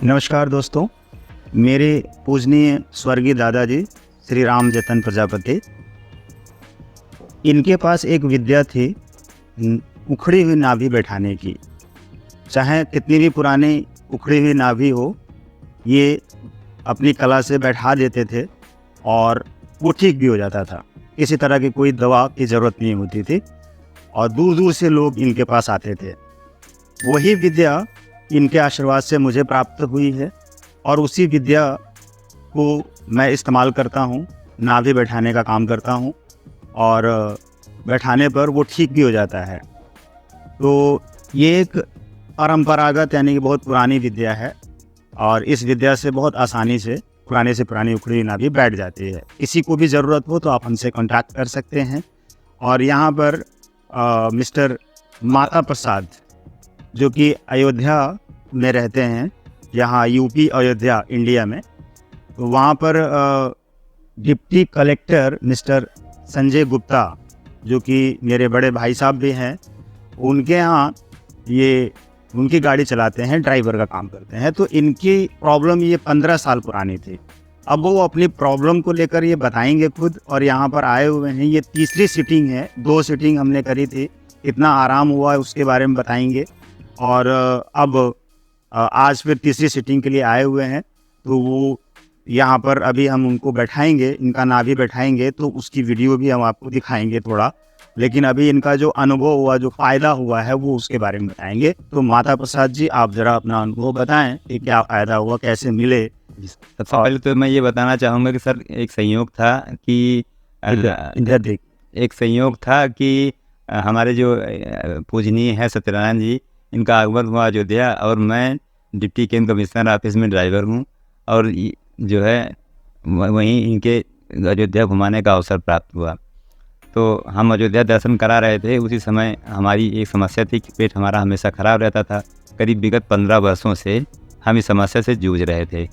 नमस्कार दोस्तों, मेरे पूजनीय स्वर्गीय दादाजी श्री राम जतन प्रजापति, इनके पास एक विद्या थी उखड़ी हुई नाभि बैठाने की। चाहे कितनी भी पुरानी उखड़ी हुई नाभि हो, ये अपनी कला से बैठा देते थे और वो ठीक भी हो जाता था। किसी तरह की कोई दवा की ज़रूरत नहीं होती थी और दूर दूर से लोग इनके पास आते थे। वही विद्या इनके आशीर्वाद से मुझे प्राप्त हुई है और उसी विद्या को मैं इस्तेमाल करता हूँ, नाभि बैठाने का काम करता हूँ और बैठाने पर वो ठीक भी हो जाता है। तो ये एक परंपरागत यानी कि बहुत पुरानी विद्या है और इस विद्या से बहुत आसानी से पुरानी उखड़ी हुई नाभि बैठ जाती है। किसी को भी ज़रूरत हो तो आप हमसे कांटेक्ट कर सकते हैं। और यहाँ पर मिस्टर माता प्रसाद, जो कि अयोध्या में रहते हैं, यहाँ यूपी अयोध्या इंडिया में, तो वहाँ पर deputy collector mister Sanjay Gupta, जो कि मेरे बड़े भाई साहब भी हैं, उनके यहाँ ये उनकी गाड़ी चलाते हैं, ड्राइवर का काम करते हैं। तो इनकी प्रॉब्लम ये 15 साल पुरानी थी। अब वो अपनी प्रॉब्लम को लेकर ये बताएंगे खुद और यहाँ पर आए हुए हैं। ये तीसरी सिटिंग है, 2 सिटिंग हमने करी थी, कितना आराम हुआ है उसके बारे में बताएंगे। और अब आज फिर तीसरी सिटिंग के लिए आए हुए हैं, तो वो यहाँ पर अभी हम उनको बैठाएंगे, इनका नाभि बैठाएंगे, तो उसकी वीडियो भी हम आपको दिखाएंगे थोड़ा। लेकिन अभी इनका जो अनुभव हुआ, जो फ़ायदा हुआ है, वो उसके बारे में बताएंगे। तो माता प्रसाद जी, आप ज़रा अपना अनुभव बताएं कि क्या फ़ायदा हुआ, कैसे मिले। सबसे पहले तो मैं ये बताना चाहूँगा कि सर एक संयोग था कि इधर देख, एक संयोग था कि हमारे जो पूजनीय है सत्यनारायण जी, इनका आगमन हुआ अयोध्या और मैं डिप्टी कैंप कमिश्नर ऑफिस में ड्राइवर हूँ और जो है वहीं इनके अयोध्या घुमाने का अवसर प्राप्त हुआ। तो हम अयोध्या दर्शन करा रहे थे। उसी समय हमारी एक समस्या थी कि पेट हमारा हमेशा ख़राब रहता था। करीब विगत 15 वर्षों से हम इस समस्या से जूझ रहे थे।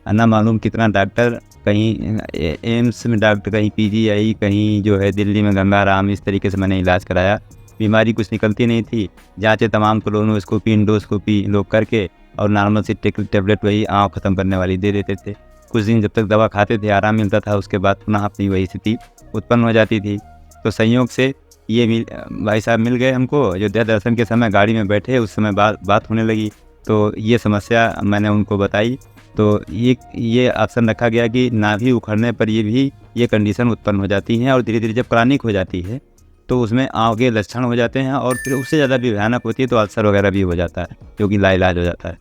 ना मालूम कितना डॉक्टर, कहीं एम्स में डॉक्टर, कहीं पीजीआई, कहीं जो है दिल्ली में गंगाराम, इस तरीके से मैंने इलाज कराया। बीमारी कुछ निकलती नहीं थी। जाँचें तमाम कोलोनोस्कोपी, इंडोस्कोपी लोग करके और नॉर्मल सी टेबलेट वही आँख ख़त्म करने वाली दे देते थे। कुछ दिन जब तक दवा खाते थे आराम मिलता था, उसके बाद पुनः अपनी वही स्थिति उत्पन्न हो जाती थी। तो संयोग से ये भाई साहब मिल गए हमको। अयोध्या दर्शन के समय गाड़ी में बैठे, उस समय बात होने लगी, तो ये समस्या मैंने उनको बताई। तो ये ऑप्शन रखा गया कि नाभि उखड़ने पर ये कंडीशन उत्पन्न हो जाती है और धीरे धीरे जब क्रॉनिक हो जाती है तो उसमें आगे लक्षण हो जाते हैं और फिर उससे ज़्यादा भी भयानक होती है तो अल्सर वगैरह भी हो जाता है, जो कि लाइलाज हो जाता है।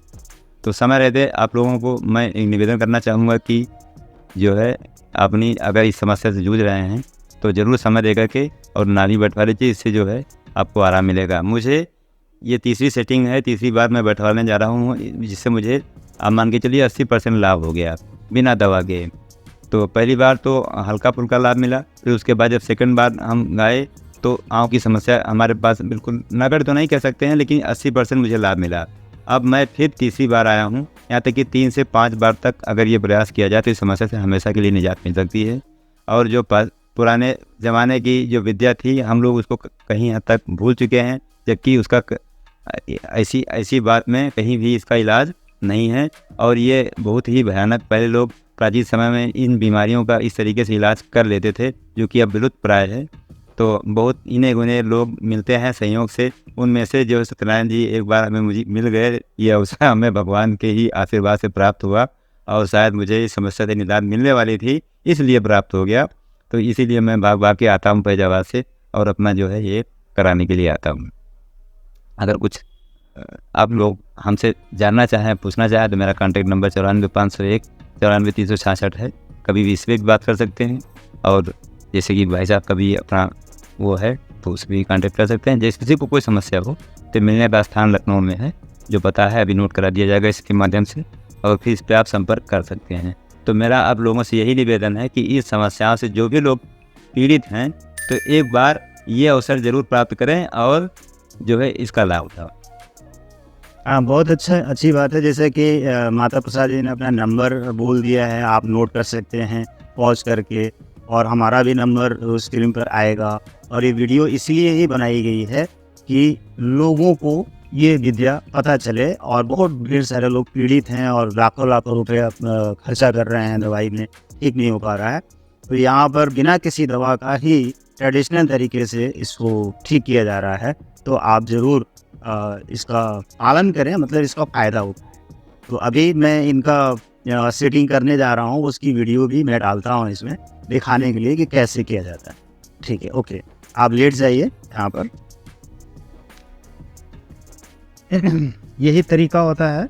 तो समय रहते आप लोगों को मैं एक निवेदन करना चाहूँगा कि जो है अपनी अगर इस समस्या से जूझ रहे हैं तो ज़रूर समय दे करके और नाभि बैठवा लीजिए, इससे जो है आपको आराम मिलेगा। मुझे ये तीसरी सेटिंग है, तीसरी बार मैं बैठवाने जा रहा हूँ, जिससे मुझे आप मान के चलिए 80% लाभ हो गया बिना दवा के। तो पहली बार तो हल्का फुल्का लाभ मिला, फिर उसके बाद जब सेकंड बार हम गए तो आँख की समस्या हमारे पास बिल्कुल नगण्य तो नहीं कह सकते हैं, लेकिन 80% मुझे लाभ मिला। अब मैं फिर तीसरी बार आया हूँ, यहाँ तक कि 3 से 5 बार तक अगर ये प्रयास किया जाए तो इस समस्या से हमेशा के लिए निजात मिल सकती है। और जो पुराने ज़माने की जो विद्या थी, हम लोग उसको कहीं हद तक भूल चुके हैं, जबकि उसका ऐसी बात में कहीं भी इसका इलाज नहीं है और ये बहुत ही भयानक। पहले लोग प्राचीन समय में इन बीमारियों का इस तरीके से इलाज कर लेते थे, जो कि अब विलुप्त प्राय है। तो बहुत इन्हें गुने लोग मिलते हैं संयोग से, उनमें से जो सत्यनारायण जी एक बार मुझे मिल गए। ये अवसर हमें भगवान के ही आशीर्वाद से प्राप्त हुआ और शायद मुझे इस समस्या से निदान मिलने वाली थी, इसलिए प्राप्त हो गया। तो इसीलिए मैं भाग के आता हूँ फैजाबाद से और अपना जो है ये कराने के लिए आता हूँ। अगर कुछ आप लोग हमसे जानना चाहें, पूछना चाहें तो मेरा कॉन्टैक्ट नंबर 94 501 94 366 है। कभी भी इस पर बात कर सकते हैं और जैसे कि भाई साहब कभी अपना वो है तो उस भी कॉन्टैक्ट कर सकते हैं। जैसे किसी को कोई समस्या हो तो मिलने का स्थान लखनऊ में है, जो पता है अभी नोट करा दिया जाएगा इसके माध्यम से, और फिर इस पर आप संपर्क कर सकते हैं। तो मेरा आप लोगों से यही निवेदन है कि इस समस्याओं से जो भी लोग पीड़ित हैं तो एक बार ये अवसर ज़रूर प्राप्त करें और जो है इसका लाभ उठाओ। हाँ, बहुत अच्छी बात है। जैसे कि माता प्रसाद जी ने अपना नंबर बोल दिया है, आप नोट कर सकते हैं पॉज करके, और हमारा भी नंबर स्क्रीन पर आएगा। और ये वीडियो इसलिए ही बनाई गई है कि लोगों को ये विद्या पता चले। और बहुत ढेर सारे लोग पीड़ित हैं और लाखों लाखों रुपए खर्चा कर रहे हैं दवाई में, ठीक नहीं हो पा रहा है। तो यहाँ पर बिना किसी दवा का ही ट्रेडिशनल तरीके से इसको ठीक किया जा रहा है। तो आप ज़रूर इसका पालन करें, मतलब इसका फ़ायदा हो। तो अभी मैं इनका सेटिंग करने जा रहा हूँ, उसकी वीडियो भी मैं डालता हूँ इसमें दिखाने के लिए कि कैसे किया जाता है। ठीक है, ओके, आप लेट जाइए यहाँ पर। यही तरीका होता है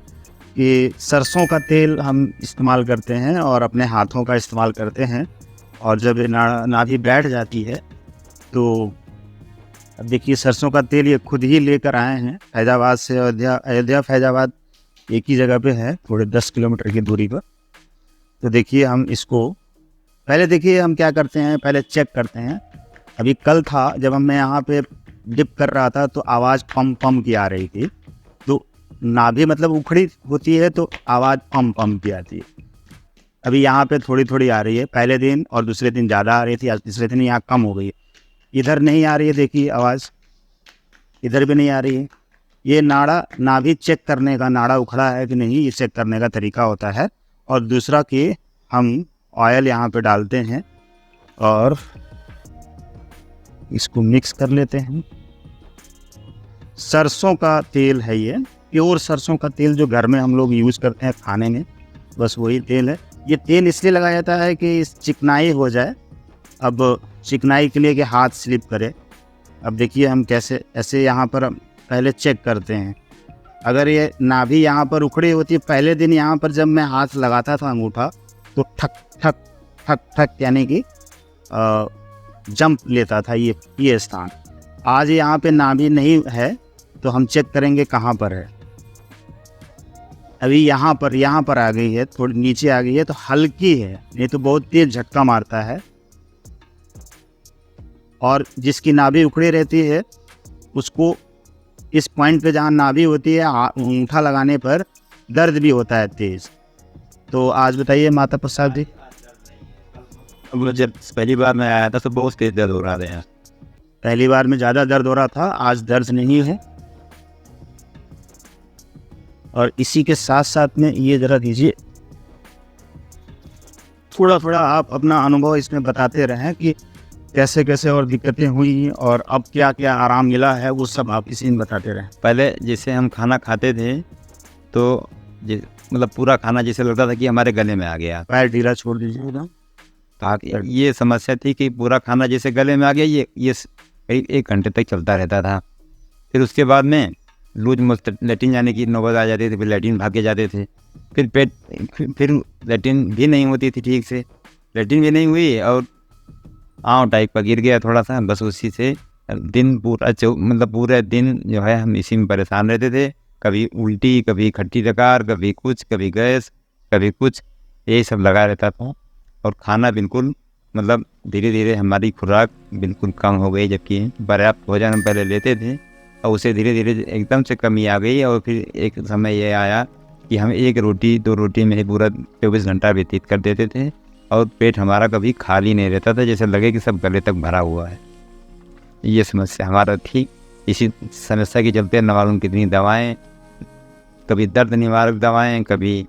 कि सरसों का तेल हम इस्तेमाल करते हैं और अपने हाथों का इस्तेमाल करते हैं। और जब नाभि बैठ जाती है तो अब देखिए, सरसों का तेल ये खुद ही लेकर आए हैं फैजाबाद से। अयोध्या फैजाबाद एक ही जगह पे है, थोड़े 10 किलोमीटर की दूरी पर। तो देखिए, हम इसको पहले देखिए हम क्या करते हैं, पहले चेक करते हैं। अभी कल था जब मैं यहाँ पे डिप कर रहा था तो आवाज़ पम पम की आ रही थी। तो नाभि मतलब उखड़ी होती है तो आवाज़ पम पम की आती है। अभी यहाँ पे थोड़ी थोड़ी आ रही है, पहले दिन और दूसरे दिन ज़्यादा आ रही थी, आज तीसरे दिन यहाँ कम हो गई है। इधर नहीं आ रही है, देखिए आवाज़ इधर भी नहीं आ रही है। ये नाभि चेक करने का, नाड़ा उखड़ा है कि नहीं, ये चेक करने का तरीका होता है। और दूसरा कि हम ऑयल यहाँ पे डालते हैं और इसको मिक्स कर लेते हैं। सरसों का तेल है ये, प्योर सरसों का तेल जो घर में हम लोग यूज़ करते हैं खाने में, बस वही तेल है। ये तेल इसलिए लगाया जाता है कि चिकनाई हो जाए। अब चिकनाई के लिए कि हाथ स्लिप करे। अब देखिए हम कैसे ऐसे यहाँ पर पहले चेक करते हैं। अगर ये नाभि यहाँ पर उखड़ी होती है, पहले दिन यहाँ पर जब मैं हाथ लगाता था अंगूठा तो ठक ठक ठक ठक यानी कि जंप लेता था ये स्थान। आज यहाँ पे नाभि नहीं है तो हम चेक करेंगे कहाँ पर है। अभी यहाँ पर आ गई है, थोड़ी नीचे आ गई है तो हल्की है, नहीं तो बहुत तेज झटका मारता है। और जिसकी नाभि उखड़ी रहती है उसको इस पॉइंट पे जहाँ नाभि होती है अंगूठा लगाने पर दर्द भी होता है तेज। तो आज बताइए माता प्रसाद जी। जब पहली बार मैं आया था तो बहुत तेज दर्द हो रहा था यार। पहली बार में ज़्यादा दर्द हो रहा था, आज दर्द नहीं है। और इसी के साथ साथ में ये ज़रा दीजिए, थोड़ा थोड़ा आप अपना अनुभव इसमें बताते रहें कि कैसे कैसे और दिक्कतें हुई और अब क्या क्या आराम मिला है, वो सब आप इसी में बताते रहें। पहले जैसे हम खाना खाते थे तो मतलब पूरा खाना जैसे लगता था कि हमारे गले में आ गया। पैर ढीला छोड़ दीजिए एकदम। ये समस्या थी कि पूरा खाना जैसे गले में आ गया, ये करीब 1 घंटे तक चलता रहता था। फिर उसके बाद में लूज मोशन, लेटिन जाने की नौबत आ जाती थी, फिर लेटिन भागे जाते थे। फिर फिर लेटिन भी नहीं होती थी ठीक से, लेटिन भी नहीं हुई और आँव टाइप का गिर गया थोड़ा सा। बस उसी से दिन पूरा मतलब पूरे दिन जो है हम इसी में परेशान रहते थे। कभी उल्टी, कभी खट्टी डकार, कभी कुछ, कभी गैस, कभी कुछ, यही सब लगा रहता था। और खाना बिल्कुल मतलब धीरे धीरे हमारी खुराक बिल्कुल कम हो गई, जबकि पर्याप्त भोजन हम पहले लेते थे और उसे धीरे धीरे एकदम से कमी आ गई। और फिर एक समय ये आया कि हम 1 रोटी 2 रोटी में ही पूरा 24 घंटा व्यतीत कर देते थे और पेट हमारा कभी खाली नहीं रहता था, जैसे लगे कि सब गले तक भरा हुआ है। ये समस्या हमारा थी। इसी समस्या के चलते न मालूम कितनी दवाएं, कभी दर्द निवारक दवाएं, कभी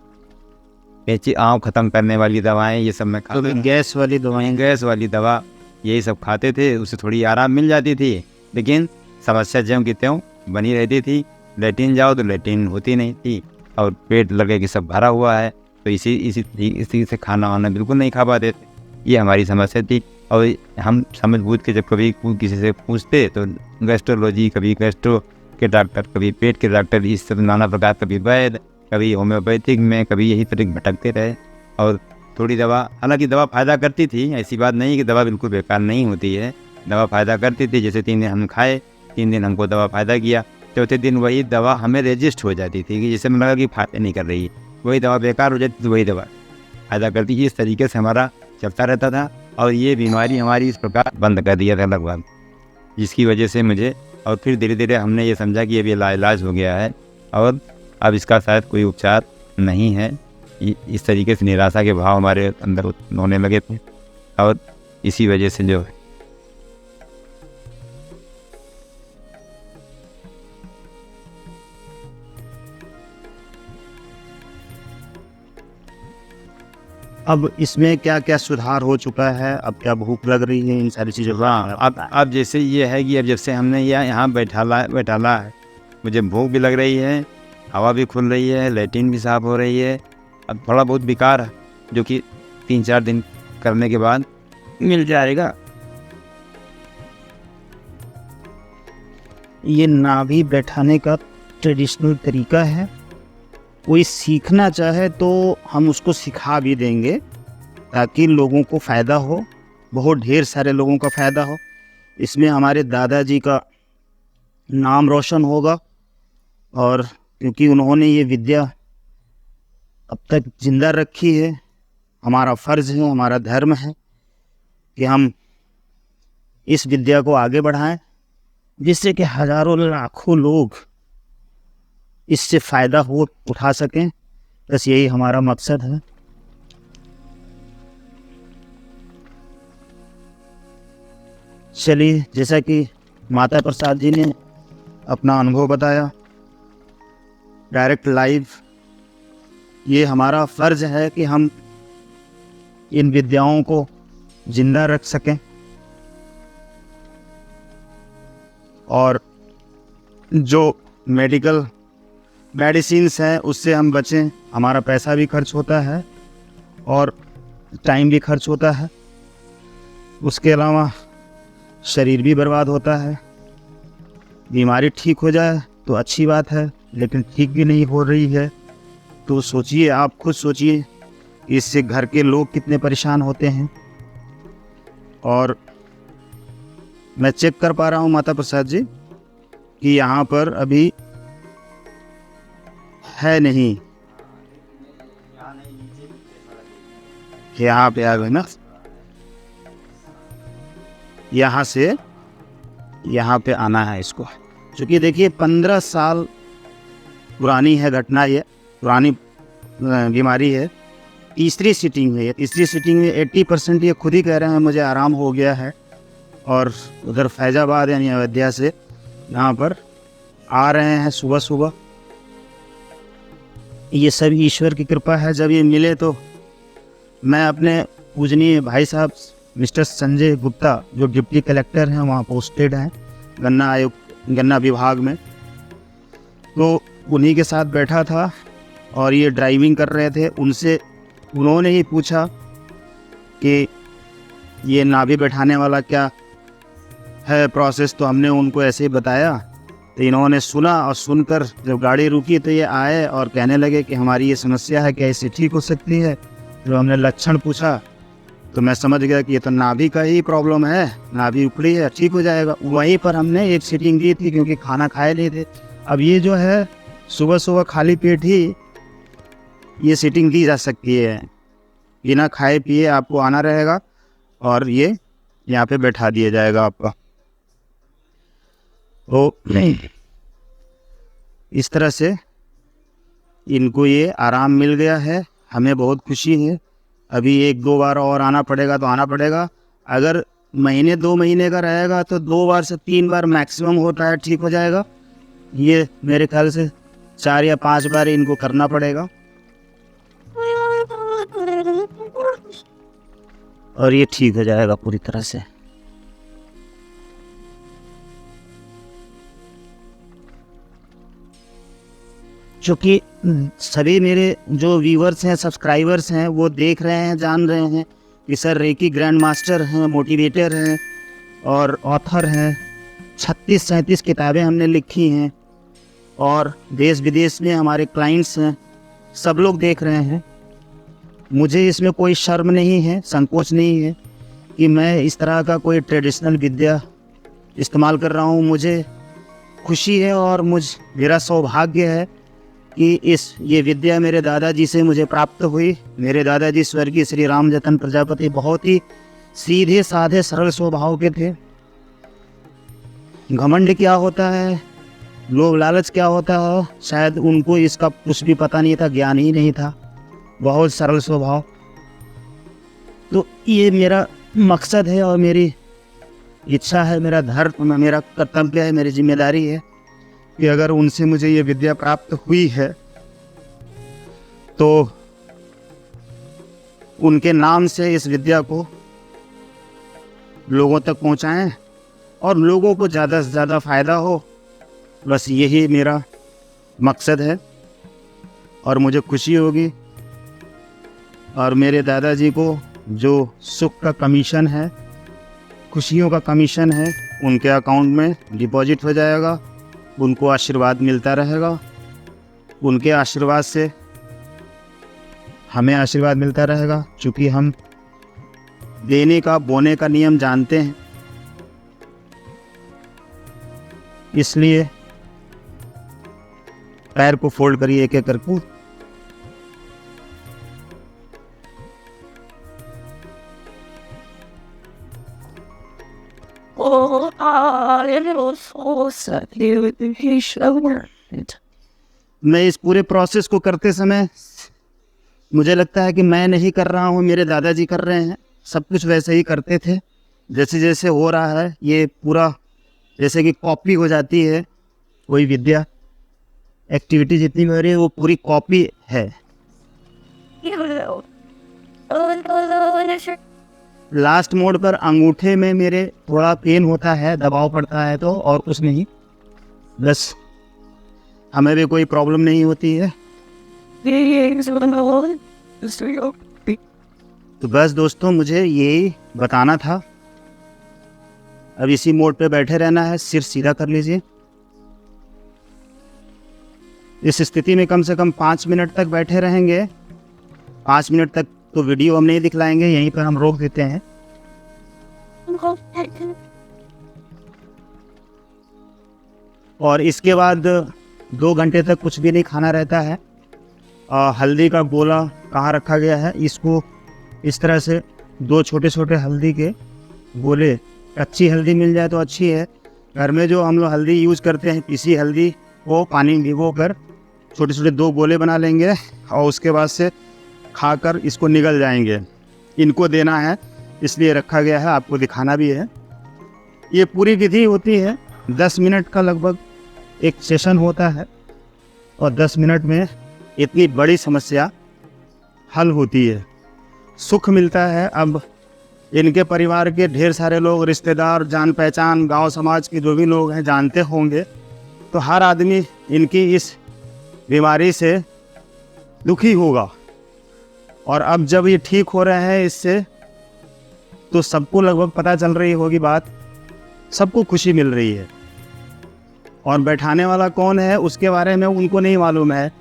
आँव ख़त्म करने वाली दवाएं, ये सब मैं खाता था। गैस वाली दवाएं, गैस वाली दवा, यही सब खाते थे। उससे थोड़ी आराम मिल जाती थी, लेकिन समस्या ज्यों की त्यों बनी रहती थी। लेटिन जाओ तो लेटिन होती नहीं थी और पेट लगे कि सब भरा हुआ है। तो इसी से खाना वाना बिल्कुल नहीं खा पाते थे। ये हमारी समस्या थी। और हम समझ बूझ के जब कभी किसी से पूछते तो गैस्ट्रोलॉजी, कभी गैस्ट्रो के डॉक्टर, कभी पेट के डॉक्टर, इस सब नाना प्रकार, कभी वैद्य, कभी होम्योपैथिक में, कभी यही तरह भटकते रहे। और थोड़ी दवा, हालांकि दवा फ़ायदा करती थी, ऐसी बात नहीं कि दवा बिल्कुल बेकार नहीं होती है, दवा फ़ायदा करती थी। जैसे 3 दिन हम खाए, 3 दिन हमको दवा फ़ायदा किया, चौथे दिन वही दवा हमें रेजिस्ट हो जाती थी कि जैसे हमें लगा कि फ़ायदा नहीं कर रही, वही दवा बेकार हो जाती थी, वही दवा फ़ायदा करती थी। इस तरीके से हमारा चलता रहता था और ये बीमारी हमारी इस प्रकार बंद कर दिया था लगभग, जिसकी वजह से मुझे, और फिर धीरे धीरे हमने ये समझा कि ये भी लाइलाज हो गया है और अब इसका शायद कोई उपचार नहीं है। इस तरीके से निराशा के भाव हमारे अंदर होने लगे थे और इसी वजह से जो है अब इसमें क्या क्या सुधार हो चुका है, अब क्या भूख लग रही है, इन सारी चीज़ों का हाँ, अब जैसे ये है कि अब जब से हमने यहाँ बैठाला है, मुझे भूख भी लग रही है, हवा भी खुल रही है, लैट्रिन भी साफ़ हो रही है। अब थोड़ा बहुत विकार है जो कि 3-4 दिन करने के बाद मिल जाएगा। ये नाभि बैठाने का ट्रेडिशनल तरीका है। कोई सीखना चाहे तो हम उसको सिखा भी देंगे ताकि लोगों को फ़ायदा हो, बहुत ढेर सारे लोगों का फ़ायदा हो। इसमें हमारे दादाजी का नाम रोशन होगा, और क्योंकि उन्होंने ये विद्या अब तक जिंदा रखी है, हमारा फ़र्ज़ है, हमारा धर्म है कि हम इस विद्या को आगे बढ़ाएं, जिससे कि हज़ारों लाखों लोग इससे फ़ायदा हो उठा सकें। बस यही हमारा मकसद है। चलिए, जैसा कि माता प्रसाद जी ने अपना अनुभव बताया डायरेक्ट लाइव, ये हमारा फ़र्ज़ है कि हम इन विद्याओं को जिंदा रख सकें और जो मेडिसिन्स हैं उससे हम बचें। हमारा पैसा भी खर्च होता है और टाइम भी खर्च होता है, उसके अलावा शरीर भी बर्बाद होता है। बीमारी ठीक हो जाए तो अच्छी बात है, लेकिन ठीक भी नहीं हो रही है तो सोचिए, आप खुद सोचिए, इससे घर के लोग कितने परेशान होते हैं। और मैं चेक कर पा रहा हूँ माता प्रसाद जी कि यहाँ पर अभी है नहीं, यहाँ पे आ गए ना, यहाँ से यहाँ पे आना है इसको। क्योंकि देखिए 15 साल पुरानी है घटना, ये पुरानी बीमारी है। तीसरी सीटिंग है, तीसरी सीटिंग में 80% ये खुद ही कह रहे हैं मुझे आराम हो गया है। और उधर फैजाबाद यानी अयोध्या से यहाँ पर आ रहे हैं सुबह सुबह। ये सब ईश्वर की कृपा है। जब ये मिले तो मैं अपने पूजनीय भाई साहब मिस्टर संजय गुप्ता, जो डिप्टी कलेक्टर हैं वहाँ पोस्टेड हैं गन्ना आयोग गन्ना विभाग में, तो उन्हीं के साथ बैठा था और ये ड्राइविंग कर रहे थे। उन्होंने ही पूछा कि ये नाभि बैठाने वाला क्या है प्रोसेस, तो हमने उनको ऐसे ही बताया। तो इन्होंने सुना और सुनकर जब गाड़ी रुकी तो ये आए और कहने लगे कि हमारी ये समस्या है, क्या इससे ठीक हो सकती है। जब हमने लक्षण पूछा तो मैं समझ गया कि ये तो नाभि का ही प्रॉब्लम है, नाभि उखड़ी है, ठीक हो जाएगा। वहीं पर हमने एक सीटिंग दी थी क्योंकि खाना खाए नहीं थे। अब ये जो है सुबह सुबह खाली पेट ही ये सीटिंग दी जा सकती है, बिना खाए पिए आपको आना रहेगा और ये यहाँ पे बैठा दिया जाएगा आपका। तो इस तरह से इनको ये आराम मिल गया है, हमें बहुत खुशी है। अभी 1-2 बार और आना पड़ेगा तो आना पड़ेगा। अगर महीने 2 महीने का रहेगा तो 2 बार से 3 बार मैक्सिमम होता है, ठीक हो जाएगा। ये मेरे ख्याल से 4 या 5 बार इनको करना पड़ेगा और ये ठीक हो जाएगा पूरी तरह से। क्योंकि सभी मेरे जो व्यूवर्स हैं, सब्सक्राइबर्स हैं, वो देख रहे हैं, जान रहे हैं कि सर रेकी ग्रैंड मास्टर हैं, मोटिवेटर हैं और ऑथर हैं। 36-37 किताबें हमने लिखी हैं और देश विदेश में हमारे क्लाइंट्स हैं, सब लोग देख रहे हैं। मुझे इसमें कोई शर्म नहीं है, संकोच नहीं है कि मैं इस तरह का कोई ट्रेडिशनल विद्या इस्तेमाल कर रहा हूँ। मुझे खुशी है और मेरा सौभाग्य है कि ये विद्या मेरे दादाजी से मुझे प्राप्त हुई। मेरे दादाजी स्वर्गीय श्री राम जतन प्रजापति बहुत ही सीधे साधे सरल स्वभाव के थे। घमंड क्या होता है, लोभ लालच क्या होता है, शायद उनको इसका कुछ भी पता नहीं था, ज्ञान ही नहीं था। बहुत सरल स्वभाव। तो ये मेरा मकसद है और मेरी इच्छा है, मेरा धर्म, मेरा कर्तव्य है, मेरी जिम्मेदारी है कि अगर उनसे मुझे ये विद्या प्राप्त हुई है तो उनके नाम से इस विद्या को लोगों तक पहुंचाएं और लोगों को ज़्यादा से ज़्यादा फ़ायदा हो, बस यही मेरा मकसद है। और मुझे खुशी होगी और मेरे दादाजी को जो सुख का कमीशन है, खुशियों का कमीशन है, उनके अकाउंट में डिपॉजिट हो जाएगा। उनको आशीर्वाद मिलता रहेगा, उनके आशीर्वाद से हमें आशीर्वाद मिलता रहेगा। चूँकि हम देने का बोने का नियम जानते हैं, इसलिए पैर को फोल्ड करिए एक एक करके। Oh, I was so sad. मैं इस पूरे प्रोसेस को करते समय मुझे लगता है कि मैं नहीं कर रहा हूँ, मेरे दादाजी कर रहे हैं। सब कुछ वैसे ही करते थे, जैसे जैसे हो रहा है ये पूरा जैसे कि कॉपी हो जाती है। कोई विद्या एक्टिविटी जितनी हो रही है वो पूरी कॉपी है। लास्ट मोड पर अंगूठे में मेरे थोड़ा पेन होता है, दबाव पड़ता है तो, और कुछ नहीं, बस हमें भी कोई प्रॉब्लम नहीं होती है। तो बस दोस्तों, मुझे यही बताना था। अब इसी मोड पे बैठे रहना है, सिर सीधा कर लीजिए। इस स्थिति में कम से कम 5 मिनट तक बैठे रहेंगे। 5 मिनट तक तो वीडियो हम नहीं दिखलाएंगे, यहीं पर हम रोक देते हैं। और इसके बाद 2 घंटे तक कुछ भी नहीं खाना रहता है। हल्दी का गोला कहाँ रखा गया है, इसको इस तरह से 2 छोटे छोटे हल्दी के गोले, कच्ची हल्दी मिल जाए तो अच्छी है। घर में जो हम लोग हल्दी यूज़ करते हैं, पीसी हल्दी, वो पानी में भिगो कर छोटे छोटे 2 गोले बना लेंगे और उसके बाद से खाकर इसको निगल जाएंगे। इनको देना है, इसलिए रखा गया है, आपको दिखाना भी है। ये पूरी विधि होती है 10 मिनट का, लगभग एक सेशन होता है और 10 मिनट में इतनी बड़ी समस्या हल होती है, सुख मिलता है। अब इनके परिवार के ढेर सारे लोग, रिश्तेदार, जान पहचान, गांव समाज के जो भी लोग हैं जानते होंगे, तो हर आदमी इनकी इस बीमारी से दुखी होगा। और अब जब ये ठीक हो रहे हैं इससे, तो सबको लगभग पता चल रही होगी बात, सबको खुशी मिल रही है। और बैठाने वाला कौन है उसके बारे में उनको नहीं मालूम है,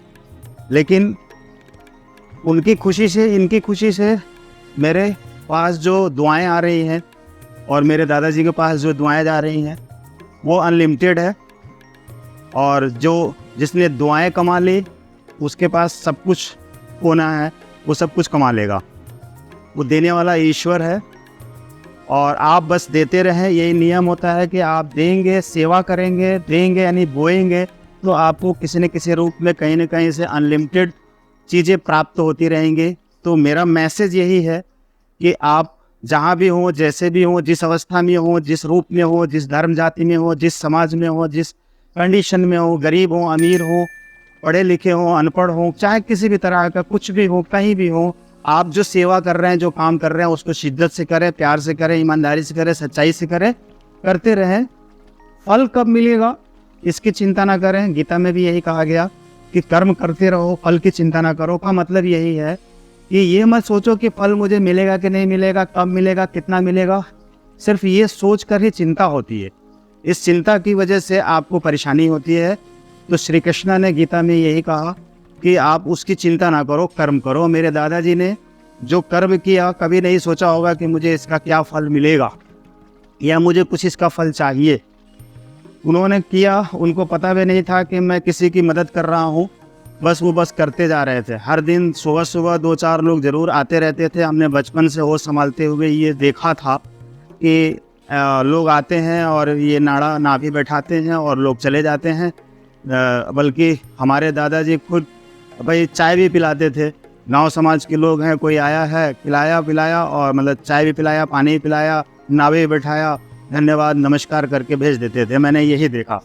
लेकिन उनकी खुशी से, इनकी खुशी से मेरे पास जो दुआएं आ रही हैं और मेरे दादाजी के पास जो दुआएं जा रही हैं वो अनलिमिटेड है। और जिसने दुआएं कमा ली उसके पास सब कुछ होना है, वो सब कुछ कमा लेगा। वो देने वाला ईश्वर है और आप बस देते रहें। यही नियम होता है कि आप देंगे, सेवा करेंगे, देंगे यानी बोएंगे, तो आपको किसी न किसी रूप में कहीं न कहीं से अनलिमिटेड चीज़ें प्राप्त होती रहेंगी। तो मेरा मैसेज यही है कि आप जहाँ भी हों, जैसे भी हों, जिस अवस्था में हों, जिस रूप में हो, जिस धर्म जाति में हो, जिस समाज में हो, जिस कंडीशन में हो, गरीब हो, अमीर हो, पढ़े लिखे हो, अनपढ़ हो, चाहे किसी भी तरह का कुछ भी हो, कहीं भी हो, आप जो सेवा कर रहे हैं, जो काम कर रहे हैं, उसको शिद्दत से करें, प्यार से करें, ईमानदारी से करें, सच्चाई से करें, करते रहें। फल कब मिलेगा इसकी चिंता ना करें। गीता में भी यही कहा गया कि कर्म करते रहो, फल की चिंता ना करो। का मतलब यही है कि ये मत सोचो कि फल मुझे मिलेगा कि नहीं मिलेगा, कब मिलेगा, कितना मिलेगा। सिर्फ ये सोच कर ही चिंता होती है। इस चिंता की वजह से आपको परेशानी होती है। तो श्री कृष्ण ने गीता में यही कहा कि आप उसकी चिंता ना करो, कर्म करो। मेरे दादाजी ने जो कर्म किया, कभी नहीं सोचा होगा कि मुझे इसका क्या फल मिलेगा या मुझे कुछ इसका फल चाहिए। उन्होंने किया, उनको पता भी नहीं था कि मैं किसी की मदद कर रहा हूँ, बस करते जा रहे थे। हर दिन सुबह सुबह 2-4 लोग ज़रूर आते रहते थे। हमने बचपन से होश संभालते हुए ये देखा था कि लोग आते हैं और ये नाभि बैठाते हैं और लोग चले जाते हैं। बल्कि हमारे दादाजी खुद भाई चाय भी पिलाते थे। गांव समाज के लोग हैं, कोई आया है, खिलाया पिलाया, और मतलब चाय भी पिलाया, पानी भी पिलाया, नावे भी बैठाया, धन्यवाद नमस्कार करके भेज देते थे। मैंने यही देखा।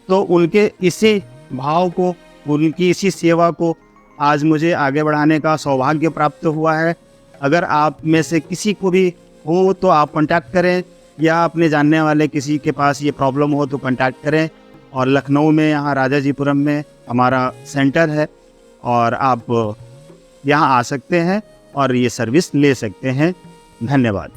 तो उनके इसी भाव को, उनकी इसी सेवा को आज मुझे आगे बढ़ाने का सौभाग्य प्राप्त हुआ है। अगर आप में से किसी को भी हो तो आप कांटेक्ट करें, या अपने जानने वाले किसी के पास ये प्रॉब्लम हो तो कांटेक्ट करें। और लखनऊ में यहाँ राजाजीपुरम में हमारा सेंटर है, और आप यहाँ आ सकते हैं और ये सर्विस ले सकते हैं। धन्यवाद।